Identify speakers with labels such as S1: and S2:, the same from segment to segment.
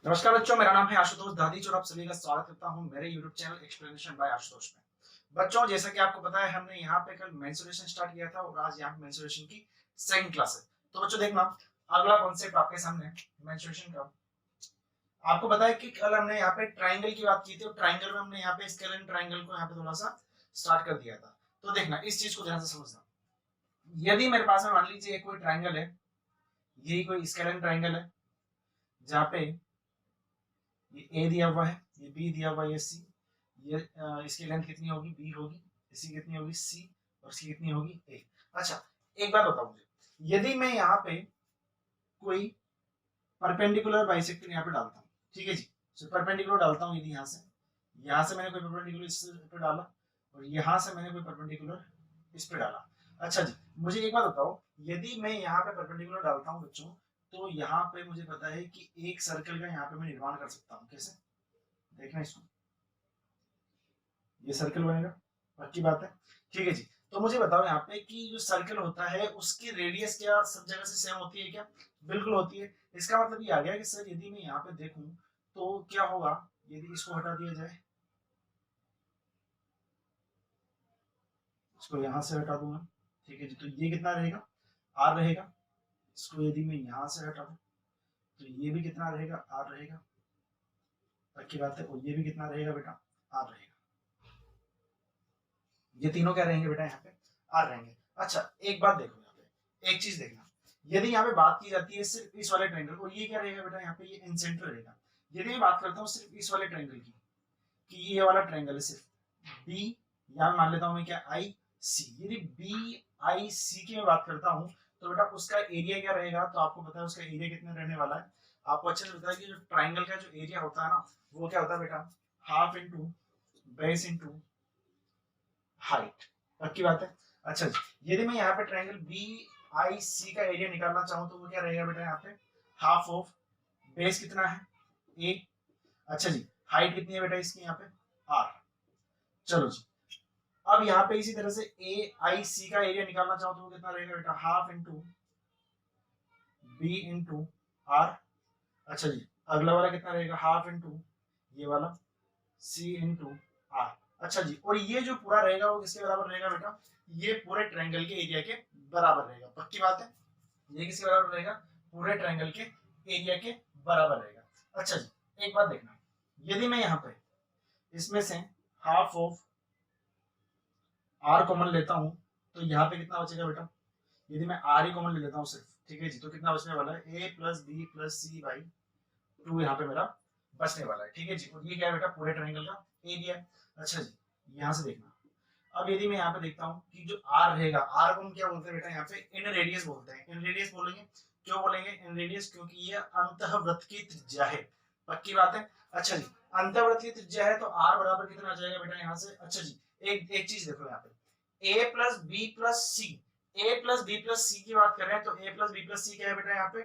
S1: नमस्कार बच्चों, मेरा नाम है आशुतोष दादीच और आप सभी का स्वागत करता हूं मेरे YouTube channel explanation by Ashutosh में। बच्चों, जैसा कि आपको पता है, हमने यहाँ पे कल मेंसुरेशन स्टार्ट किया था और आज यहाँ पे मेंसुरेशन की सेकंड क्लास है। तो बच्चों देखना, अगला कॉन्सेप्ट आपके सामने है मेंसुरेशन का। आपको पता है कि कल हमने यहाँ पे ट्राइंगल की बात की थी और ट्राइंगल में हमने यहाँ पे स्केलेन ट्राइंगल को यहाँ पे थोड़ा सा स्टार्ट कर दिया था। तो देखना, इस चीज को ध्यान से समझना। यदि मेरे पास में मान लीजिए कोई ट्राइंगल है, यही कोई स्केलेन ट्राइंगल है जहाँ पे ये ए दिया हुआ है, ये बी दिया हुआ है, ये सी, ये इसकी लेंथ कितनी होगी, बी होगी, इसकी कितनी होगी, सी, और इसकी कितनी होगी, ए। अच्छा, एक बात बताओ मुझे, यदि मैं यहाँ पे कोई परपेंडिकुलर बाइसेक्टर यहाँ पे डालता हूँ, ठीक है जी, तो परपेंडिकुलर डालता हूँ, यदि यहाँ से मैंने कोई परपेंडिकुलर इस पे डाला और यहाँ से मैंने कोई परपेंडिकुलर इस पे डाला। अच्छा जी, मुझे एक बात बताओ, यदि मैं यहाँ पे परपेंडिकुलर डालता हूँ बच्चों, तो यहाँ पे मुझे पता है कि एक सर्कल का यहाँ पे मैं निर्माण कर सकता हूँ। कैसे? देखना इसको, ये सर्कल बनेगा, पक्की बात है, ठीक है जी। तो मुझे बताओ यहाँ पे कि जो सर्कल होता है उसकी रेडियस क्या सब जगह से सेम होती है क्या? बिल्कुल होती है। इसका मतलब ये आ गया कि सर यदि मैं यहाँ पे देखूं तो क्या होगा, यदि इसको हटा दिया जाए, इसको यहाँ से हटा दूंगा, ठीक है जी, तो ये कितना रहेगा, आर रहेगा। इसको यदि मैं यहाँ से हटा दूं तो ये भी कितना रहेगा, आर रहेगा, पक्की बात है। और ये भी कितना रहेगा बेटा, आर रहेगा। ये तीनों क्या रहेंगे बेटा, यहाँ पे आर रहेंगे। अच्छा, एक बात देखो, यहाँ पे एक चीज देखना, यदि यहाँ पे बात की जाती है सिर्फ इस वाले ट्रायंगल को, ये क्या रहेगा बेटा, यहाँ पे ये इंसेंटर रहेगा। यदि मैं बात करता हूँ सिर्फ इस वाले ट्रायंगल की, कि ये वाला ट्रायंगल है सिर्फ बी, यहाँ मान लेता हूँ मैं क्या, आई सी, यदि बी आई सी की मैं बात करता हूँ तो बेटा उसका एरिया क्या रहेगा, तो आपको पता है उसका एरिया कितना रहने वाला है। आपको अच्छे से पता है कि जो ट्राइंगल का जो एरिया होता है ना, वो क्या होता है बेटा, half into base into height, पक्की बात है। अच्छा जी, यदि मैं यहाँ पे ट्रायंगल बी आई सी का एरिया निकालना चाहूँ तो वो क्या रहेगा बेटा, यहाँ पे हाफ ऑफ बेस कितना है, ए। अच्छा जी, हाइट कितनी है बेटा इसकी, यहाँ पे आर। चलो जी, अब यहाँ पे इसी तरह से ए आई सी का एरिया निकालना चाहूँ तो वो कितना रहेगा बेटा, half into B into R. अच्छा जी, अगला वाला कितना रहेगा, हाफ इंटू ये वाला सी इंटू आर। अच्छा जी, और ये जो पूरा रहेगा वो किसके बराबर रहेगा बेटा, ये पूरे ट्रायंगल के एरिया के बराबर रहेगा, पक्की बात है। ये किसके बराबर रहेगा, पूरे ट्रायंगल के एरिया के बराबर रहेगा। अच्छा जी, एक बात देखना, यदि मैं यहाँ पे इसमें से हाफ ऑफ आर कॉमन लेता हूँ तो यहाँ पे कितना बचेगा बेटा, यदि मैं आर ही कॉमन ले लेता हूँ सिर्फ, ठीक है जी, तो कितना बचने वाला है, A plus B plus C by two यहाँ पे मेरा बचने वाला है, ठीक है जी। और ये क्या है बेटा, पूरे ट्रायंगल का एरिया है। अच्छा जी, यहाँ से देखना, अब यदि मैं यहाँ पे देखता हूँ कि जो आर रहेगा, आर को हम क्या बोलते हैं बेटा, यहाँ पे इन रेडियस बोलते हैं। इन रेडियस बोलेंगे, क्यों बोलेंगे इन रेडियस, क्योंकि ये अंतःवृत्त की त्रिज्या है, पक्की बात है। अच्छा जी, अंतःवृत्त की त्रिज्या है तो आर बराबर कितना आ जाएगा बेटा यहाँ से। अच्छा जी, एक एक चीज देखो यहाँ पे, A plus B plus C, A plus B plus सी की बात कर रहे हैं तो ए प्लस बी प्लस सी क्या है बेटा, यहाँ पे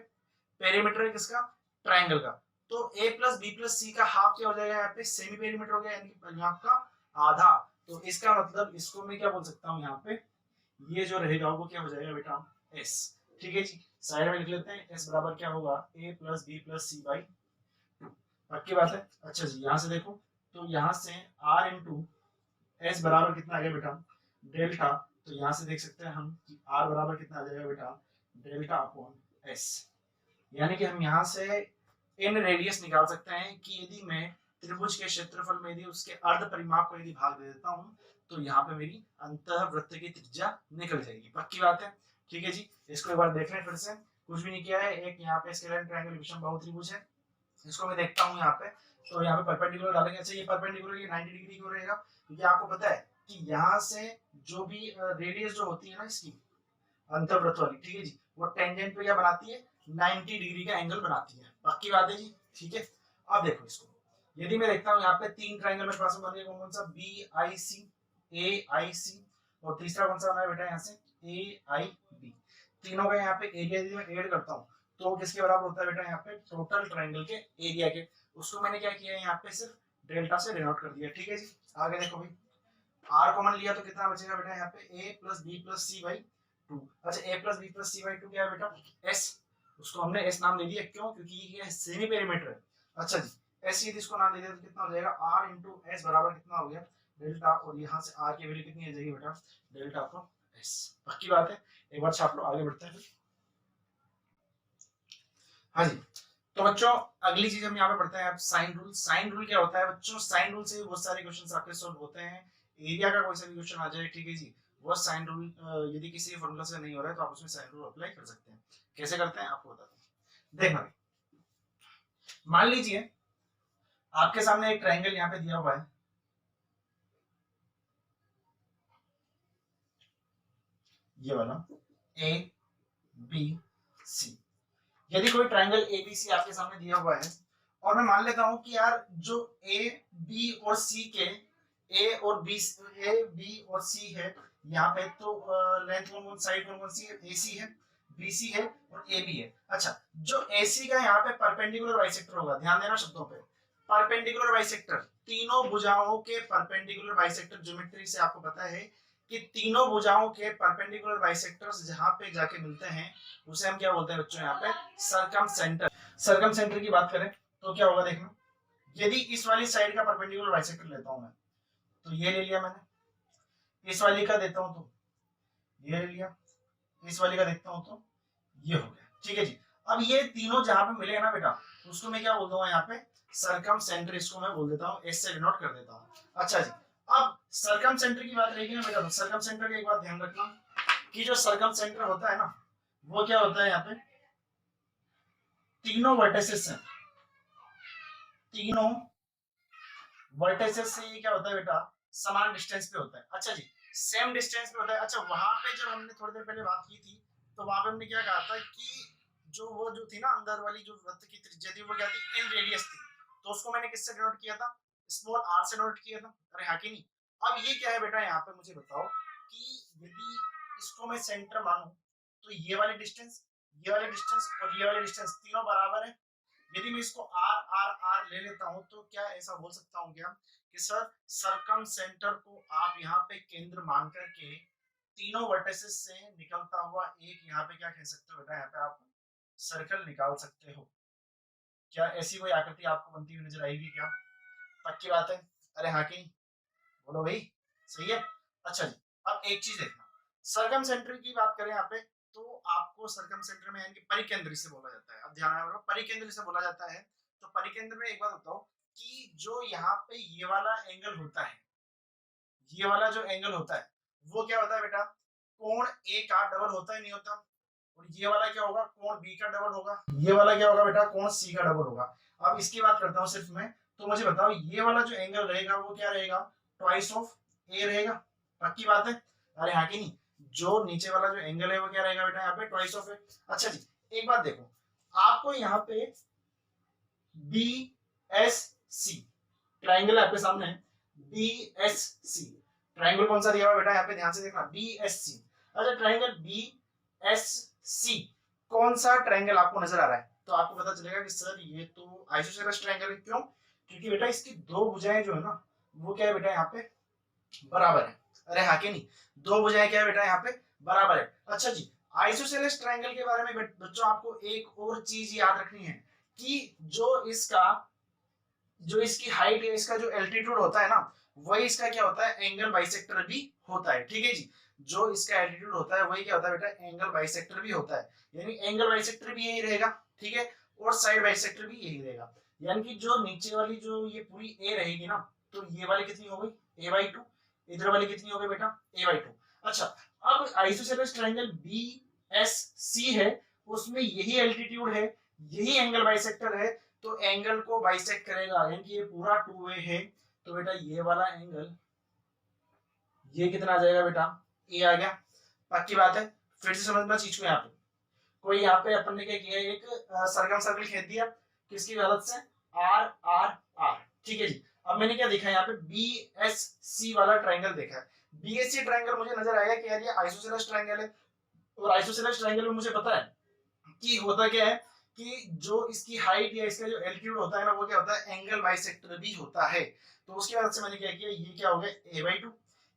S1: पेरीमीटर है किसका, ट्राइंगल का। तो a प्लस बी प्लस सी का हाफ क्या हो जाएगा, यहाँ पे सेमी पेरीमीटर हो गया, यानी कि पंजाब का आधा। तो इसका मतलब इसको मैं क्या बोल सकता हूँ, यहाँ पे ये जो रहेगा वो क्या हो जाएगा बेटा, s। ठीक है जी, साइड में लिख लेते हैं, s बराबर क्या होगा, a plus B plus C by two, पक्की बात है। अच्छा जी, यहाँ से देखो, तो यहाँ से r इंटू एस बराबर कितना आ गया बेटा, डेल्टा। तो यहाँ से देख सकते हैं हम कि r बराबर कितना आ जाएगा बेटा, डेल्टा अपॉन s। यानी कि हम यहाँ से इन रेडियस निकाल सकते हैं कि यदि मैं त्रिभुज के क्षेत्रफल में यदि उसके अर्ध परिमाप को यदि भाग दे देता हूँ तो यहाँ पे मेरी अंतःवृत्त की त्रिज्या निकल जाएगी, पक्की बात है। ठीक है जी, इसको एक बार देख लें फिर से, कुछ भी नहीं किया है, एक यहाँ पे स्केलर ट्रायंगल विषम त्रिभुज है, इसको मैं देखता हूँ यहाँ पे, तो यहाँ पे परपेंडिकुलर डालेंगे। अच्छा, ये परपेंडिकुलर ये 90 डिग्री क्यों रहेगा, क्योंकि आपको पता है कि यहाँ से जो भी रेडियस जो होती है ना इसकी अंतर्वृत्त वाली, ठीक है जी, वो टेंजेंट पे क्या बनाती है, 90 डिग्री का एंगल बनाती है, पक्की बात है जी। ठीक है, अब देखो इसको, यदि मैं देखता हूँ यहाँ पे तीन ट्रायंगल मेरे पास में बन गए, कौन सा, बी आई सी, ए आई सी, और तीसरा कौन सा बना है बेटा यहाँ से, ए आई बी। तीनों का यहाँ पे एरिया यदि मैं ऐड करता हूँ तो किसके बराबर होता है बेटा, यहाँ पे टोटल ट्रायंगल के एरिया के। उसको मैंने क्या किया है, यहाँ पे सिर्फ डेल्टा से डिनोट कर दिया। ठीक है जी, आगे देखो भाई, आर कॉमन लिया तो कितना बचेगा बेटा, यहाँ पे A plus B plus C by two. अच्छा, A plus B plus C by two क्या है बेटा, एस, उसको हमने एस नाम दे दिया, क्यों, क्योंकि ये सेमी पेरीमीटर है। अच्छा जी, ऐसे यदि इसको नाम दे दिया तो कितना हो जाएगा, r इंटू एस बराबर कितना हो गया डेल्टा, और यहाँ से r की वैल्यू कितनी आ जाएगी बेटा, डेल्टा अपॉन एस। पक्की बात है, एक बार छाप लो, आगे बढ़ते हैं फिर। हाँ जी, तो बच्चों अगली चीज हम यहाँ पे पढ़ते हैं अब साइन रूल। साइन रूल क्या होता है बच्चों, साइन रूल से बहुत सारे क्वेश्चंस आपके सॉल्व होते हैं। एरिया का कोई सा भी क्वेश्चन आ जाए, ठीक है जी, वो साइन रूल यदि किसी फॉर्मूला से नहीं हो रहा है तो आप उसमें साइन रूल अप्लाई कर सकते हैं। कैसे करते हैं आपको बताता हूँ। देखना, मान लीजिए आपके सामने एक ट्रायंगल यहाँ पे दिया हुआ है, ये वाला ए बी सी। यदि कोई ट्रायंगल एबीसी आपके सामने दिया हुआ है और मैं मान लेता हूं कि यार जो ए बी और सी के ए बी और सी है यहाँ पे, तो लेंथ कौन कौन साइड कौन कौन सी है, एसी है, बीसी है और एबी है। अच्छा, जो एसी का यहाँ पे परपेंडिकुलर बाइसेक्टर होगा, ध्यान देना शब्दों पे, परपेंडिकुलर बाइसेक्टर, तीनों भुजाओं के परपेंडिकुलर बाइसेक्टर, ज्योमेट्री से आपको पता है कि तीनों भुजाओं के परपेंडिकुलर बाइसेक्टर्स जहां पे जाके मिलते हैं उसे हम क्या बोलते हैं बच्चों, यहाँ पे सरकम सेंटर। सरकम सेंटर की बात करें तो क्या होगा देखना, यदि इस वाली साइड का परपेंडिकुलर बाइसेक्टर लेता हूं मैं, तो ये ले लिया मैंने, इस वाली का देता हूं तो ये ले लिया, इस वाली का देखता हूं तो ये हो गया, ठीक है जी। अब ये तीनों जहां पे मिलेगा ना बेटा, उसको मैं क्या बोल दूंगा यहाँ पे, सरकम सेंटर, इसको मैं बोल देता हूँ, एस से डिनोट कर देता हूँ। अच्छा जी, अब सरकम सेंटर की बात रहेगी ना बेटा, तो सरकम सेंटर का एक बात ध्यान रखना कि जो सरकम सेंटर होता है ना, वो क्या होता है यहाँ पे, तीनों वर्टिसेस हैं, तीनों वर्टिसेस से ये क्या होता है बेटा, समान डिस्टेंस पे होता है। अच्छा जी, सेम डिस्टेंस पे होता है। अच्छा, वहां पे जब हमने थोड़ी देर पहले बात की थी तो वहां पे हमने क्या कहा था कि जो थी ना अंदर वाली जो वृत्त की त्रिज्या थी वो क्या थी, इन रेडियस थी, तो उसको मैंने किससे डिनोट किया था, स्मॉल आर से डिनोट किया था। अरे हाँ कि नहीं। अब ये क्या है बेटा, यहाँ पे मुझे बताओ कि यदि इसको मैं सेंटर मानूं तो ये वाली डिस्टेंस, ये वाली डिस्टेंस और ये वाली डिस्टेंस तीनों बराबर है। यदि मैं इसको आर आर आर ले लेता हूं तो क्या ऐसा बोल सकता हूं क्या कि सर सरकम सेंटर को आप यहाँ पे केंद्र मान करके तीनों वर्टिसेस से निकलता हुआ एक यहाँ पे क्या कह सकते हो बेटा, यहाँ पे आप सर्कल निकाल सकते हो। क्या ऐसी कोई आकृति आपको बनती हुई नजर आएगी क्या? पक्की बात है? अरे हाँ की बोलो भाई, सही है। अच्छा जी, अब एक चीज देखना, सरकम सेंटर की बात करें यहाँ पे, तो आपको सरकम सेंटर में यानी कि परिकेंद्र से बोला जाता है। अब ध्यान रखो, परिकेंद्र से बोला जाता है, तो परिकेंद्र में एक बात बताओ कि जो यहाँ पे ये वाला एंगल होता है, ये वाला जो एंगल होता है वो क्या होता है बेटा, कोण ए का डबल होता है नहीं होता, और ये वाला क्या होगा, कोण बी का डबल होगा, ये वाला क्या होगा बेटा, कोण सी का डबल होगा। अब इसकी बात करता हूँ सिर्फ मैं, तो मुझे बताओ ये वाला जो एंगल रहेगा वो क्या रहेगा, ट्वाइस ऑफ ए रहेगा। पक्की बात है? अरे हाँ कि नहीं, जो नीचे वाला जो एंगल है वो क्या रहेगा बेटा, यहाँ पे ट्वाइस ऑफ ए। अच्छा जी, एक बात देखो, आपको यहाँ पे बी एस सी ट्राइंगल आपके सामने है, बी एस सी ट्राइंगल कौन सा दिया हुआ बेटा, यहाँ पे ध्यान से देखना, बी एस सी। अच्छा, ट्राइंगल बी एस सी कौन सा ट्राइंगल आपको नजर आ रहा है, तो आपको पता चलेगा कि सर ये तो आइसोसेलेस ट्राइंगल है। क्यों? क्योंकि बेटा इसकी दो भुजाएं जो है ना वो क्या है बेटा, यहाँ पे बराबर है। अरे हाँ कि नहीं, दो भुजाएं क्या है बेटा यहाँ पे बराबर है। अच्छा जी, आइसोसेलेस ट्राइंगल के बारे में बच्चों आपको एक और चीज याद रखनी है कि जो इसकी हाइट है, इसका जो एल्टीट्यूड होता है ना, वही इसका क्या होता है, एंगल बाइसेक्टर भी होता है। ठीक है जी, जो इसका एल्टीट्यूड होता है वही क्या होता है बेटा, एंगल बाइसेक्टर भी होता है। यानी एंगल बाइसेक्टर भी यही रहेगा, ठीक है, और साइड बाइसेक्टर भी यही रहेगा। यानी कि जो नीचे वाली जो ये पूरी ए रहेगी ना, तो ये वाली कितनी हो गई, a/2, इधर वाली कितनी हो गई बेटा, a/2। अच्छा, अब isosceles triangle B S C है, उसमें यही एल्टीट्यूड है, यही एंगल बाइसेक्टर है, तो एंगल को बाइसेक्ट करेगा, यानी कि ये पूरा 2 वे है, तो बेटा ये वाला एंगल ये कितना आ जाएगा बेटा, ए आ गया। पक्की बात है? फिर से समझना चीज को, यहाँ पे कोई यहाँ पे अपन ने क्या किया, एक सरकम सर्कल खींच दिया, किसकी मदद से, आर आर आर। ठीक है जी, अब मैंने क्या देखा यहाँ पे, बी एस सी वाला ट्राइंगल देखा है। बी एस सी ट्राइंगल मुझे नजर आएगा कि यार ये आइसोसेलेस ट्राइंगल है, और आइसोसेलेस ट्राइंगल में मुझे पता है कि होता क्या है कि जो इसकी हाइट या इसका जो एल्टीट्यूड होता है ना, वो क्या होता है, एंगल बाइसेक्टर भी होता है। तो उसकी वजह से मैंने क्या किया, ये क्या हो गया a/2,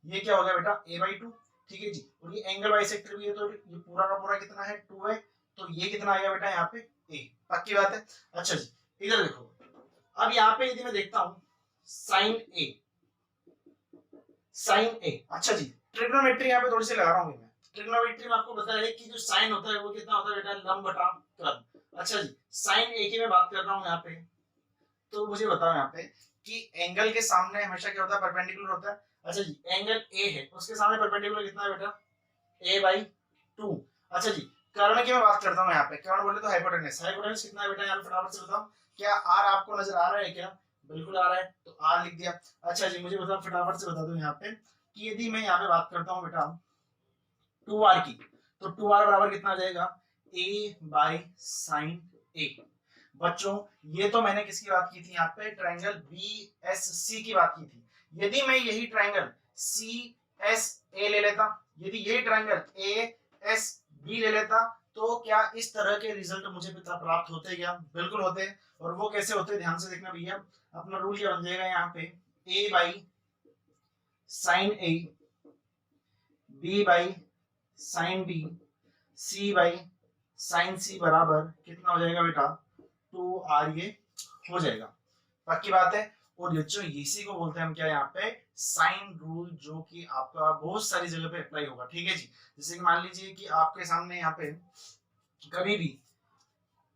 S1: ये क्या हो गया बेटा a/2। ठीक है जी, और ये एंगल बाइसेक्टर भी है, तो ये पूरा का पूरा कितना है, 2 है, तो ये कितना आएगा बेटा यहाँ पे a। पक्की बात है? अच्छा जी, इधर देखो, अब यहाँ पे यदि मैं देखता हूं साइन ए, साइन ए, अच्छा जी ट्रिग्नोमेट्री यहाँ पे थोड़ी सी लगा रहा हूँ मैं। ट्रिग्नोमेट्री में आपको पता है कि जो साइन होता है वो कितना होता है बेटा, लंब बटा कर्ण। अच्छा जी साइन ए की मैं बात कर रहा हूँ यहाँ पे, तो मुझे बताओ यहाँ पे कि एंगल के सामने हमेशा क्या होता है, परपेंडिकुलर होता है। अच्छा जी एंगल ए है, उसके सामने परपेंडिकुलर कितना है बेटा, a/2। अच्छा जी कर्ण की मैं बात करता हूँ यहाँ पे, कर्ण बोले तो हाइपोटेनस, हाइपोटेनस कितना है बेटा यहाँ पे फटाफट से बताओ, क्या r आपको नजर आ रहा है क्या, बिल्कुल आ रहा है, तो r लिख दिया। अच्छा जी मुझे बताओ फटाफट से बता दो यहाँ पे कि यदि मैं यहाँ पे बात करता हूँ बेटा 2r की, तो 2r बराबर कितना आ जाएगा, a/sin a। बच्चों ये तो मैंने किसकी बात की थी यहाँ पे, ट्रायंगल BSC की बात की थी। यदि मैं यही ट्रायंगल CSA ले लेता, यदि यही ट्रायंगल ASB ले लेता, तो क्या इस तरह के रिजल्ट मुझे प्राप्त होते क्या, बिल्कुल होते। और वो कैसे होते ध्यान से देखना भैया, अपना रूल क्या बन जाएगा यहाँ पे, a/sin A, b/sin B, c/sin C बराबर कितना हो जाएगा बेटा, 2r ये हो जाएगा, पक्की बात है। और बच्चों इसी को बोलते हैं हम क्या यहाँ पे, साइन रूल, जो कि आपका बहुत सारी जगह पे अप्लाई होगा, ठीक है जी। जैसे कि मान लीजिए कि आपके सामने यहाँ पे कभी भी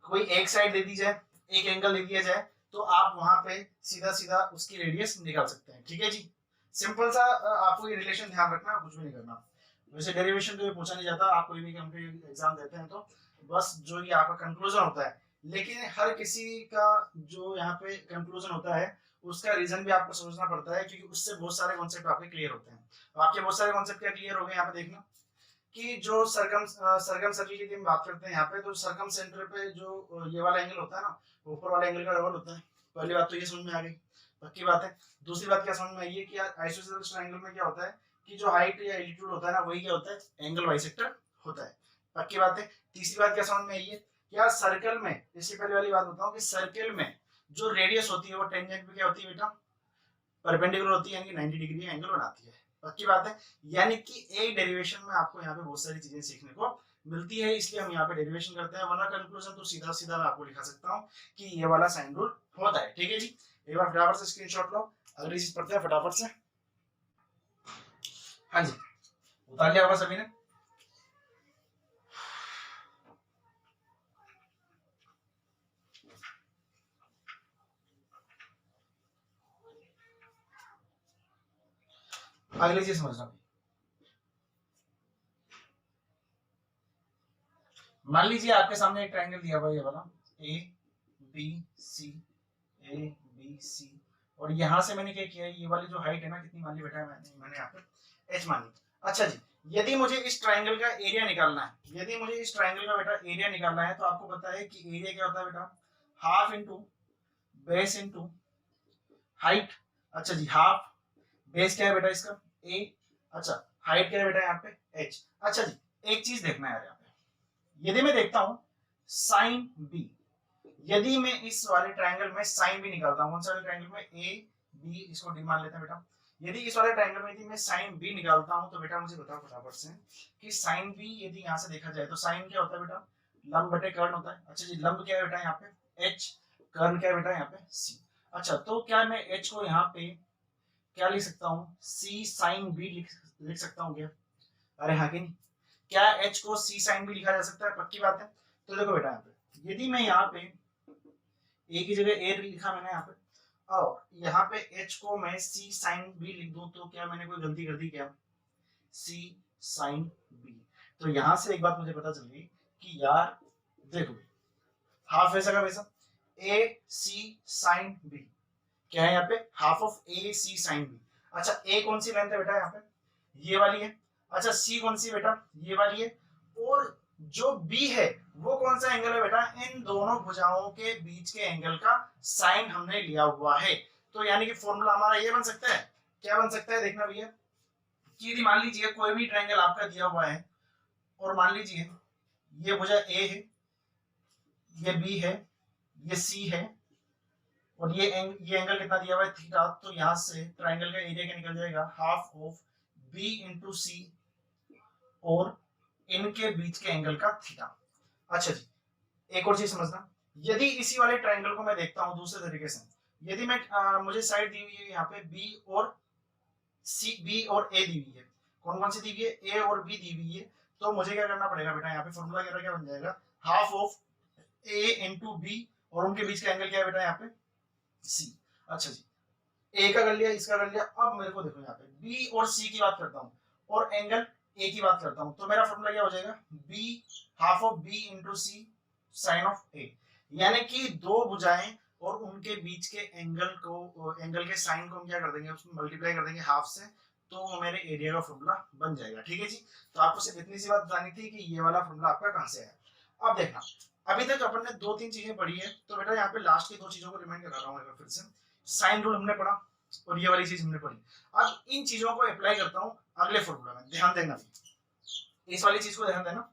S1: कोई एक साइड दे दी जाए, एक एंगल दे दिया जाए, तो आप वहां पे सीधा सीधा उसकी रेडियस निकाल सकते हैं, ठीक है जी। सिंपल सा आपको ये रिलेशन ध्यान रखना, कुछ भी नहीं करना। वैसे डेरिवेशन तो ये पूछा नहीं जाता, आप कोई भी कंप्यूटर एग्जाम देते हैं तो बस जो ये आपका कंक्लूजन होता है, लेकिन हर किसी का जो यहाँ पे कंक्लूजन होता है उसका रीजन भी आपको समझना पड़ता है, क्योंकि उससे बहुत सारे कॉन्सेप्ट आपके क्लियर होते हैं। तो आपके बहुत सारे कॉन्सेप्ट क्या क्लियर हो गए यहाँ पे देखना, कि जो सरकम सर्कल की हम बात करते हैं यहाँ पे, तो सरकम सेंटर पे जो ये वाला एंगल होता है ना, ऊपर वाले एंगल का डबल होता है। पहली बात तो ये समझ में आ गई, पक्की बात है। दूसरी बात क्या समझ में आई है कि आइसोसेलेस ट्रायंगल में क्या होता है कि जो हाइट या एल्टीट्यूड होता है ना, वही क्या होता है, एंगल बाइसेक्टर होता है, पक्की बात है। तीसरी बात क्या समझ में आई है, क्या सर्कल में, इससे पहले वाली बात बताऊं कि सर्कल में जो रेडियस होती है वो टेंजेंट पे क्या होती है बेटा, परपेंडिकुलर होती है, यानी कि 90 डिग्री एंगल बनाती है, पक्की बात है। यानी कि एक डेरिवेशन में आपको यहाँ पे बहुत सारी चीजें सीखने को मिलती है, इसलिए हम यहाँ पे डेरिवेशन करते हैं, वरना कंक्लूजन तो सीधा सीधा मैं आपको लिखा सकता हूँ कि ये वाला साइन रूल होता है, ठीक है जी। एक बार फटाफट से स्क्रीनशॉट लो, अगली चीज पढ़ते हैं फटाफट से। हाँ जी उतार लिया होगा सभी ने, अगली चीज समझना। मान लीजिए आपके सामने एक ट्रायंगल दिया हुआ है, ये वाला ABC, ABC, और यहां से मैंने क्या किया, ये वाली जो हाइट है ना, कितनी मान ली बेटा, मैंने यहाँ पे h मान ली। अच्छा जी यदि मुझे इस ट्रायंगल का एरिया निकालना है, यदि मुझे इस ट्रायंगल का बेटा एरिया निकालना है, तो आपको पता है कि एरिया क्या होता है बेटा, half into base into height. अच्छा जी हाफ, बेस क्या है बेटा इसका a, अच्छा हाइट क्या है बेटा यहाँ पे h। अच्छा जी एक चीज देखना है यहाँ पे, यदि मैं देखता हूं साइन बी, यदि मैं इस वाले ट्रायंगल में साइन बी निकालता हूं, कौन सा वाले ट्रायंगल में, ए बी, इसको डी मान लेते हैं बेटा। यदि इस वाले ट्रायंगल में यदि मैं साइन बी निकालता हूं, तो बेटा मुझे बताओ फटाफट से कि साइन बी यदि यहां से देखा जाए तो साइन क्या होता है बेटा, लंब बटे कर्ण होता है। अच्छा जी लंब क्या है बेटा यहाँ पे h, कर्ण क्या है बेटा यहाँ पे c। अच्छा तो क्या मैं h को यहाँ पे क्या लिख सकता हूँ, c साइन b लिख सकता हूँ क्या, अरे हाँ कि नहीं, क्या h को c साइन b लिखा जा सकता है, पक्की बात है। तो देखो बेटा यहाँ पे यदि मैं यहाँ पे a की जगह a लिखा मैंने यहाँ पे, और यहाँ पे h को मैं c साइन b लिख दूं, तो क्या मैंने कोई गलती कर दी क्या, c साइन b। तो यहाँ से एक बात मुझे पता चल गई कि यार देखो हाफ वैसा का वैसा a c साइन b, क्या है यहाँ पे, half of a c sine b। अच्छा a कौन सी लेंथ है बेटा यहाँ पे, ये वाली है। अच्छा c कौन सी बेटा, ये वाली है। और जो b है वो कौन सा एंगल है बेटा, इन दोनों भुजाओं के बीच के एंगल का साइन हमने लिया हुआ है। तो यानी कि फॉर्मूला हमारा ये बन सकता है, क्या बन सकता है देखना भैया, कि यदि मान लीजिए कोई भी ट्रायंगल आपका दिया हुआ है, और मान लीजिए ये भुजा a है, ये b है, ये c है, और ये एंगल कितना दिया हुआ है थीटा, तो यहां से ट्रायंगल का एरिया क्या निकल जाएगा, हाफ ऑफ b इंटू सी, और इनके बीच के एंगल का थीटा। अच्छा जी एक और चीज समझना, यदि इसी वाले ट्रायंगल को मैं देखता हूं दूसरे तरीके से, यदि मैं मुझे साइड दी हुई है यहाँ पे बी और सी, बी और ए दी हुई है, कौन कौन सी दी हुई है, ए और बी दी हुई है, तो मुझे क्या करना पड़ेगा बेटा, यहाँ पे फॉर्मूला क्या बन जाएगा, half of A into B, और उनके बीच का एंगल क्या है बेटा यहाँ पे, सी। अच्छा जी, ए का कर लिया, इसका कर लिया। अब मेरे को देखो यहाँ पे बी और सी की बात करता हूँ और एंगल ए की बात करता हूँ, तो मेरा फॉर्मूला क्या हो जाएगा, B half of B into C sine of A, यानी कि दो भुजाएं और उनके बीच के एंगल को, एंगल के साइन को हम क्या कर देंगे, उसमें मल्टीप्लाई कर देंगे हाफ से, तो वो मेरे एरिया का फॉर्मूला बन जाएगा। ठीक है जी, तो आपको सिर्फ इतनी सी बात बतानी थी कि ये वाला फॉर्मूला आपका कहां से आया। अब देखना, अभी तक अपन ने दो तीन चीजें पढ़ी है, तो बेटा यहाँ पे लास्ट की दो चीजों को रिमाइंड करा रहा हूँ फिर से। साइन रूल हमने पढ़ा और ये वाली चीज हमने पढ़ी। अब इन चीजों को अप्लाई करता हूँ अगले फॉर्मूला में, ध्यान देना, इस वाली चीज को ध्यान देना,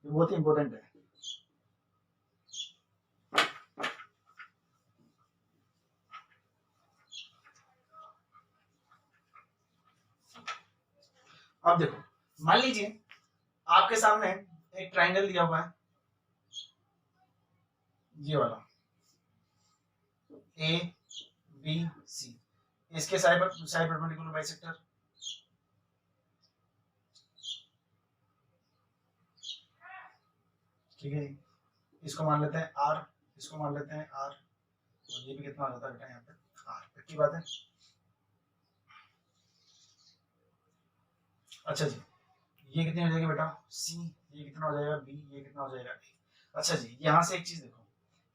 S1: ये बहुत ही इंपॉर्टेंट है। अब देखो, मान लीजिए आपके सामने एक ट्राइंगल दिया हुआ है, ये वाला ए बी सी, इसके साइड परपेंडिकुलर बाइसेक्टर, ठीक है, इसको मान लेते हैं आर, इसको मान लेते हैं आर, और ये भी कितना हो जाता है बेटा यहाँ पे आर, पक्की बात है। अच्छा जी, ये कितनी हो जाएगी बेटा सी, ये कितना हो जाएगा बी, ये कितना हो जाएगा ए। अच्छा जी, यहाँ से एक चीज देखो,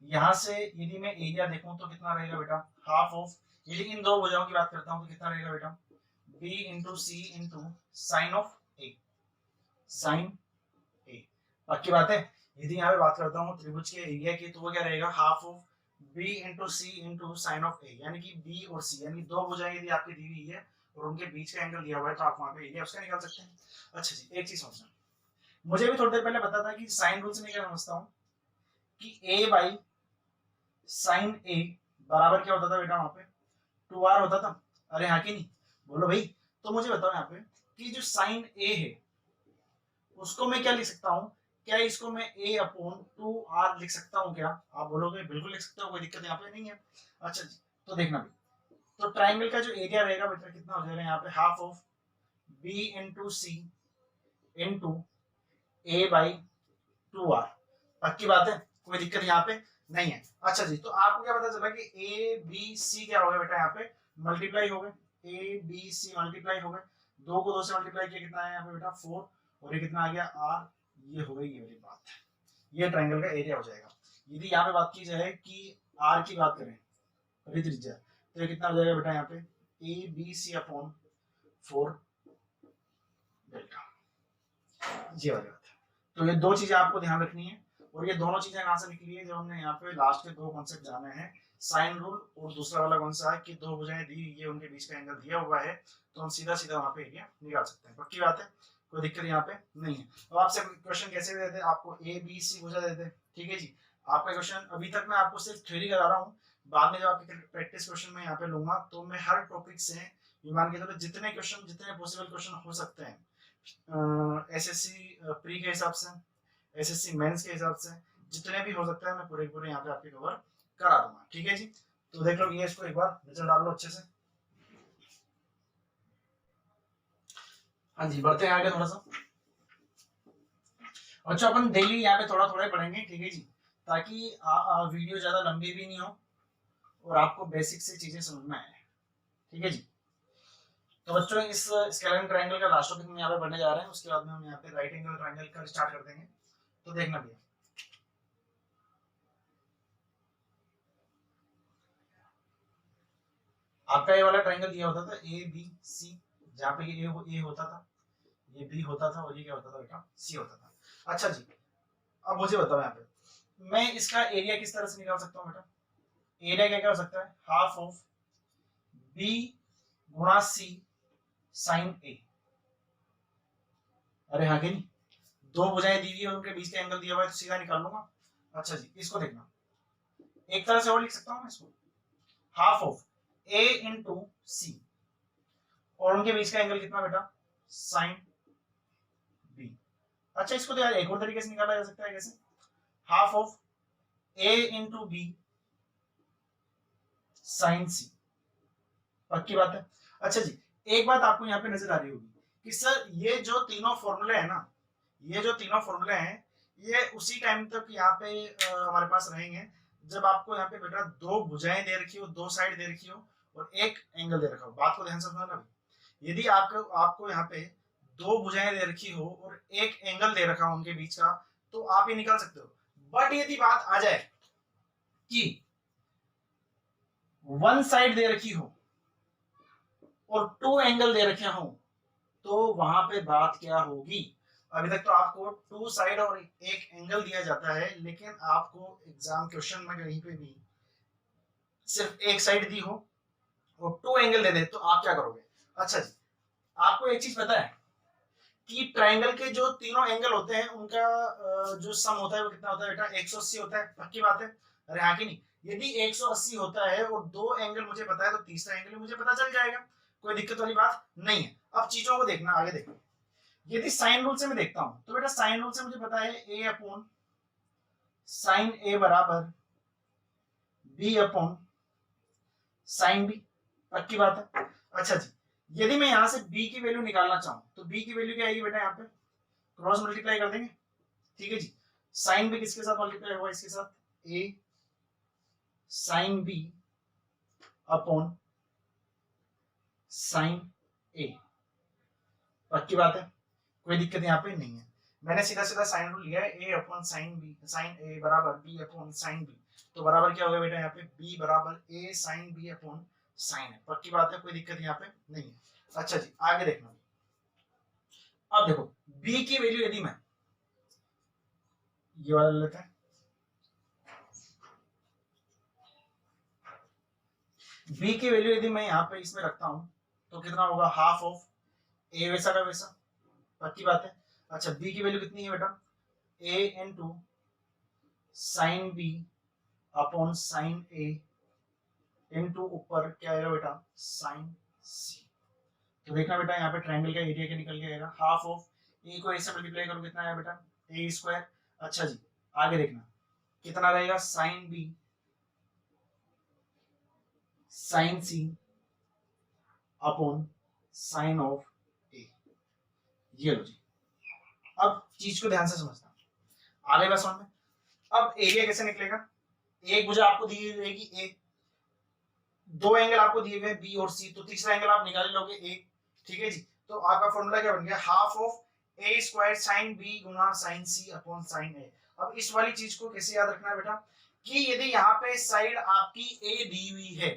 S1: यहाँ से यदि मैं एरिया देखूं तो कितना रहेगा बेटा, हाफ ऑफ, यदि इन दो भुजाओं की बात करता हूँ तो कितना रहेगा बेटा, B into C into sine of A, sine A, पक्की बात है। यदि यहाँ पे बात करता हूँ त्रिभुज के एरिया की, तो वो क्या रहेगा, half of B into C into sine of A, यानी कि बी और सी, यानी दो भुजाएं यदि आपकी दी हुई है और उनके बीच का एंगल दिया हुआ है, तो आप वहां पे एरिया उसका निकाल सकते हैं। अच्छा जी, एक चीज समझना, मुझे भी थोड़ी देर पहले पता था कि साइन रूल से मैं क्या समझता हूँ कि ए बाई साइन ए बराबर क्या होता था बेटा, वहां पे 2r होता था। अरे हाँ कि नहीं, बोलो भाई। तो मुझे बताओ यहाँ पे कि जो साइन ए है उसको मैं क्या लिख सकता हूँ, क्या इसको मैं a अपॉन 2r लिख सकता हूँ क्या, आप बोलोगे बिल्कुल लिख सकते हो, कोई दिक्कत यहाँ पे नहीं है। अच्छा जी, तो देखना भी, तो ट्राइंगल का जो एरिया रहेगा बेटा कितना हो जाएगा यहाँ पे, half of b into C into A by 2r, पक्की बात है, कोई दिक्कत यहाँ पे नहीं है। अच्छा जी, तो आपको क्या पता चला कि ए बी सी क्या हो गया बेटा, यहाँ पे मल्टीप्लाई हो गए, ए बी सी मल्टीप्लाई हो गए, दो को दो से मल्टीप्लाई किया, कितना है यहाँ पे बेटा 4, और ये कितना आ गया आर, ये हो गई ये वाली बात, ये ट्राइंगल का एरिया हो जाएगा। यदि यहाँ पे बात की जाए कि आर की बात करें, परित्रिज्या, तो ये कितना हो जाएगा बेटा यहाँ पे, A B C upon 4 delta, ये वाली बात है। तो ये दो चीजें आपको ध्यान रखनी है, और ये दोनों चीजें कहां से निकली है, जब हमने यहाँ पे लास्ट के दो कॉन्सेप्ट जाने हैं, साइन रूल और दूसरा वाला कौन सा है कि दो भुजाएं दी, ये उनके बीच का एंगल दिया हुआ है, तो हम सीधा सीधा वहां पे एरिया निकाल सकते हैं, पक्की बात है, कोई दिक्कत यहाँ पे नहीं है। तो आपसे क्वेश्चन कैसे देते, आपको ए बी सी भुजा देते, ठीक है जी। आपका क्वेश्चन अभी तक मैं आपको सिर्फ थ्योरी करा रहा हूँ, बाद में जब आपके प्रैक्टिस क्वेश्चन में यहाँ पे लूंगा, तो मैं हर टॉपिक से ये मान के चलो जितने क्वेश्चन, जितने पॉसिबल क्वेश्चन हो सकते हैं, एसएससी प्री के हिसाब से, एसएससी मेंस के हिसाब से, जितने भी हो सकता है मैं पूरे पूरे यहाँ पे आपके कवर करा दूंगा, ठीक है जी। तो देख लो ये, इसको एक बार नजर डाल लो अच्छे से। हाँ जी, बढ़ते हैं आगे थोड़ा सा। अच्छा, अपन डेली यहाँ पे थोड़ा थोड़ा ही पढ़ेंगे, ठीक है जी, ताकि वीडियो ज्यादा लंबी भी नहीं हो और आपको बेसिक से चीजें समझ में आए, ठीक है जी। तो बच्चों, इस स्केलेन ट्रायंगल का लास्ट टॉपिक हम यहाँ पे पढ़ने जा रहे हैं, उसके बाद में हम यहाँ पे राइट एंगल ट्रायंगल का स्टार्ट कर देंगे, तो देखना भैया। आपका ये वाला ट्रायंगल दिया होता था ए बी सी, जहाँ पे ये ए होता था, ये बी होता था, और ये क्या होता था बेटा, सी होता था। अच्छा जी, अब मुझे बताओ यहाँ पे मैं इसका एरिया किस तरह से निकाल सकता हूँ बेटा, एरिया क्या क्या हो सकता है, हाफ ऑफ बी गुणा सी साइन ए, अरे हाँ कि नहीं, दो भुजाएं दी हुई है, उनके बीच का एंगल दिया हुआ है, तो सीधा निकाल लूंगा। अच्छा जी, इसको देखना, एक तरह से और लिख सकता हूँ मैं इसको, हाफ ऑफ ए इंटू सी, और उनके बीच का एंगल कितना बेटा, साइन बी। अच्छा, इसको तो यार एक और तरीके से निकाला जा सकता है, कैसे, half of A into B sine C, पक्की बात है। अच्छा जी, एक बात आपको यहाँ पे नजर आ रही होगी कि सर ये जो तीनों फॉर्मूले हैं ना, ये जो तीनों फॉर्मूले हैं ये उसी टाइम तक यहाँ पे हमारे पास रहेंगे जब आपको यहाँ पे बेटा दो भुजाएं दे रखी हो, दो साइड दे रखी हो और एक एंगल दे रखा हो। बात को ध्यान से समझना, यदि आपको आपको यहाँ पे दो भुजाएं दे रखी हो और एक एंगल दे रखा हो उनके बीच का, तो आप ये निकाल सकते हो। बट यदि बात आ जाए कि वन साइड दे रखी हो और टू एंगल दे रखे हो, तो वहां पे बात क्या होगी। अभी तक तो आपको टू साइड और एक एंगल दिया जाता है, लेकिन आपको एग्जाम क्वेश्चन में कहीं पे भी सिर्फ एक साइड दी हो और टू एंगल दे दे, तो आप क्या करोगे। अच्छा जी, आपको एक चीज पता है कि ट्रायंगल के जो तीनों एंगल होते हैं उनका जो सम होता है वो कितना होता है बेटा, 180 होता है, पक्की बात है। अरे हाँ कि नहीं, यदि 180 होता है और दो एंगल मुझे पता है तो तीसरा एंगल मुझे पता चल जाएगा, कोई दिक्कत वाली बात नहीं है। अब चीजों को देखना, आगे देखना। यदि साइन रूल से मैं देखता हूं तो बेटा साइन रूल से मुझे पता है a अपॉन साइन a बराबर b अपॉन साइन b, पक्की बात है। अच्छा जी, यदि मैं यहां से b की वैल्यू निकालना चाहूं तो b की वैल्यू क्या आएगी बेटा, यहाँ पे क्रॉस मल्टीप्लाई कर देंगे, ठीक है जी। साइन b किसके साथ मल्टीप्लाई होगा, इसके साथ, a sine b upon sine a, पक्की बात है, कोई दिक्कत यहाँ पे नहीं है। मैंने सीधा सीधा साइन रूल लिया है, a upon sine b, sine a बराबर b अपॉन साइन b, तो बराबर क्या होगा बेटा यहाँ पे, b बराबर a sine b upon sine है, पक्की बात है, कोई दिक्कत यहाँ पे नहीं है। अच्छा जी, आगे देखना। अब देखो b की वैल्यू यदि मैं ये वाला लेते हैं, b की वैल्यू यदि मैं यहाँ पे इसमें रखता हूं तो कितना होगा, हाफ ऑफ a वैसा का वैसा, पक्की बात है। अच्छा, b की वैल्यू कितनी है बेटा, a into sine b upon sine a into ऊपर क्या आएगा बेटा, साइन c। तो देखना बेटा यहाँ पे ट्रायंगल का एरिया क्या निकल के आएगा, हाफ ऑफ a को a से मल्टीप्लाई करो कितना आया बेटा, a स्क्वायर। अच्छा जी, आगे देखना कितना रहेगा, sine b sine c upon sine of a, ये लो जी। अब चीज को ध्यान से समझना, आगे बस में। अब एरिया कैसे निकलेगा, एक भुजा आपको दी रहेगी a, दो एंगल आपको दिए हुए बी और सी, तो तीसरा एंगल आप निकाल लोगे ए, ठीक है जी। तो आपका फॉर्मूला क्या बन गया, half of A square sine B गुना sine C upon sine A. अब इस वाली चीज को कैसे याद रखना है बेटा, कि यदि यहाँ पे साइड आपकी ए दी हुई है,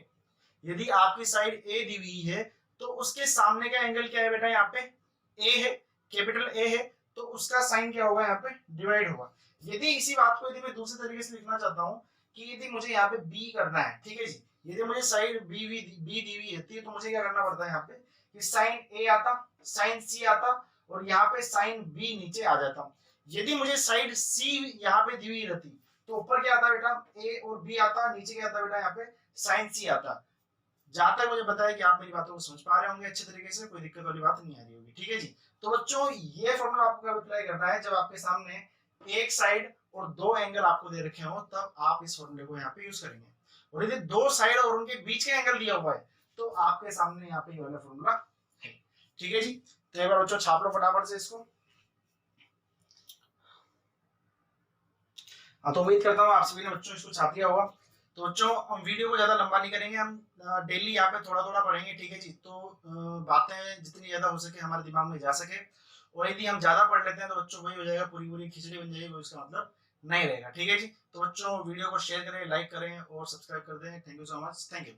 S1: यदि आपकी साइड ए दी हुई है तो उसके सामने का एंगल क्या है बेटा, यहाँ पे ए है, कैपिटल ए है, तो उसका साइन क्या होगा, यहाँ पे डिवाइड होगा। यदि इसी बात को यदि मैं दूसरे तरीके से लिखना चाहता हूँ कि यदि मुझे यहाँ पे बी करना है, ठीक है जी, यदि मुझे साइड बी दी हुई होती है तो मुझे क्या करना पड़ता है यहाँ पे, कि साइन ए आता, साइन सी आता और यहाँ पे साइन बी नीचे आ जाता। यदि मुझे साइड सी यहाँ पे दी हुई रहती तो ऊपर क्या आता बेटा, ए और बी आता, नीचे क्या आता बेटा, यहाँ पे साइन सी आता। जहां तक मुझे पता है कि आप मेरी बातों को समझ पा रहे होंगे अच्छे तरीके से, कोई दिक्कत वाली बात नहीं आ रही होगी, ठीक है जी। तो बच्चों ये फॉर्मूला आपको कब अप्लाई करना है, जब आपके सामने एक साइड और दो एंगल आपको दे रखे हो, तब आप इस फॉर्मूले को यहाँ पे यूज करेंगे। और यदि दो साइड और उनके बीच का एंगल दिया हुआ है तो आपके सामने यहाँ पे ये वाला फॉर्मूला है, ठीक है जी। तो एक बार बच्चों छाप लो फटाफट से इसको। हाँ, तो उम्मीद करता हूँ आप सभी ने बच्चों इसको छाप लिया होगा। तो बच्चों हम वीडियो को ज्यादा लंबा नहीं करेंगे, हम डेली यहाँ पे थोड़ा थोड़ा पढ़ेंगे, ठीक है जी। तो बातें जितनी ज्यादा हो सके हमारे दिमाग में जा सके, और यदि हम ज्यादा पढ़ लेते हैं तो बच्चों वही हो जाएगा, पूरी पूरी खिचड़ी बन जाएगी, इसका मतलब नहीं रहेगा, ठीक है जी। तो बच्चों वीडियो को शेयर करें, लाइक करें और सब्सक्राइब कर दें। Thank you so much, thank you.